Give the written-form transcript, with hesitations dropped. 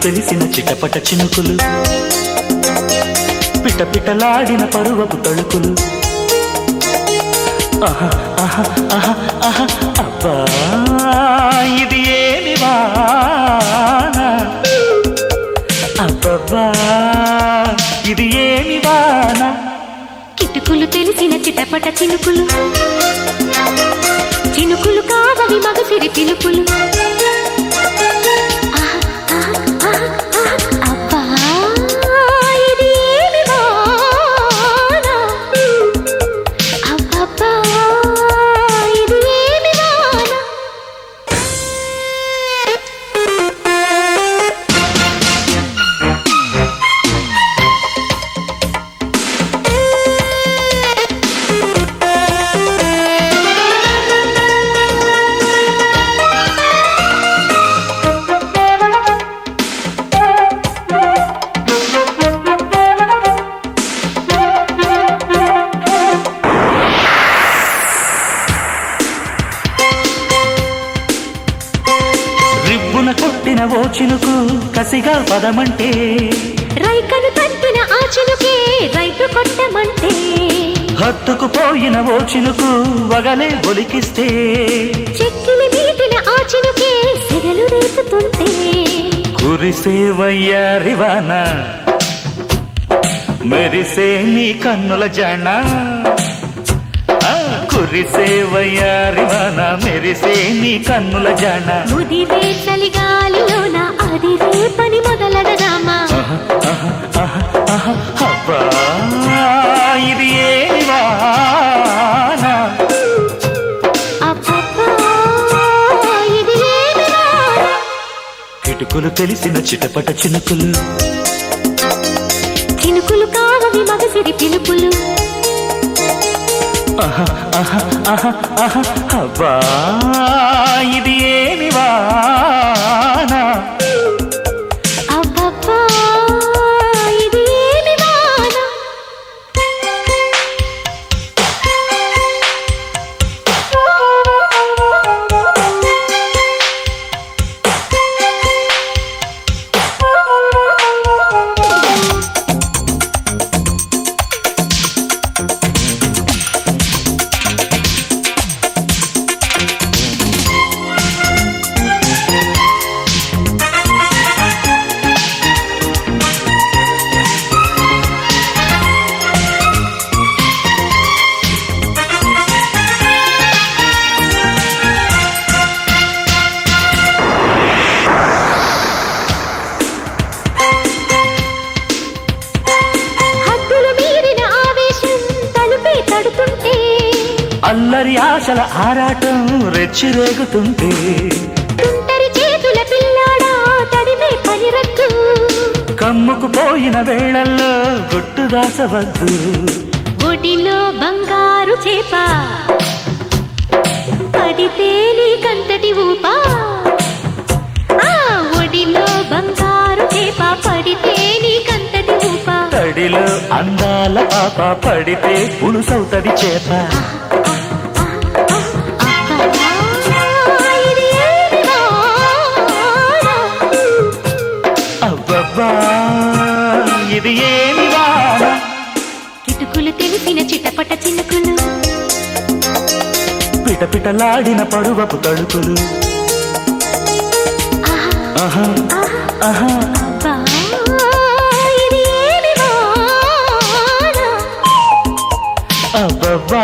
తెలిసిన చిటపట చినుకులు పిట పిటలాడిన పరువపు తళుకులు ఆహా ఆహా ఆహా ఆహా అబ్బా ఇది ఏమి వాన అబ్బబ్బా ఇది ఏమి వాన కిటుకులు తెలిసిన చిటపట చినుకులు చినుకులు కావవి మగసిరి పిలుపులు కొట్టిన ఓ చినుకు కసిగా పదమంటే రైకను తట్టిన ఆ చినుకే రైతు కొట్టమంటే హత్తుకు పోయిన ఓ చినుకు వగలే ఒలికిస్తే చెక్కిలి మీటిన ఆ చినుకే సిగలు రేపుతుంటే కురిసే వయ్యారివాన మెరిసే నీ కన్నుల జాణ కురిసే వయ్యారివాన మెరిసే నీ కన్నుల జాణ ముదిరే చలిగాలిలోన అదిరే పని మొదలడదామా అబ్బా ఇది ఏమి వాన అబ్బబ్బా ఇది ఏమి వాన కిటుకులు తెలిసిన చిటపట చినుకులు చినుకులు కావవి మగసిరి పిలుపులు అబ్బా ఇది ఏమి వాన అబ్బబ్బా ఇది ఏమి వాన అల్లరి ఆశల ఆరాటం రెచ్చిరేగుతుంటే తుంటరి చేతుల పిల్లాడా తడిమే పనిరద్దు కమ్ముకు పోయిన వేళల్లో గుట్టు దాసవద్దు ఒడిలో బంగారు చేప పడితే నీకంతటి ఊపా ఒడిలో బంగారు చేప పడితే నీకంతటి ఊపా తడిలో అందాల పాప పడితే పులుసవుతది చేప అబ్బబ్బా ఇది ఏమి వాన కిటుకులు తెలిసిన చిటపట చినుకులు పిట పిటలాడిన పరువపు తడుకులు ఆహా ఆహా అబ్బా ఇది ఏమి వాన అబ్బబ్బా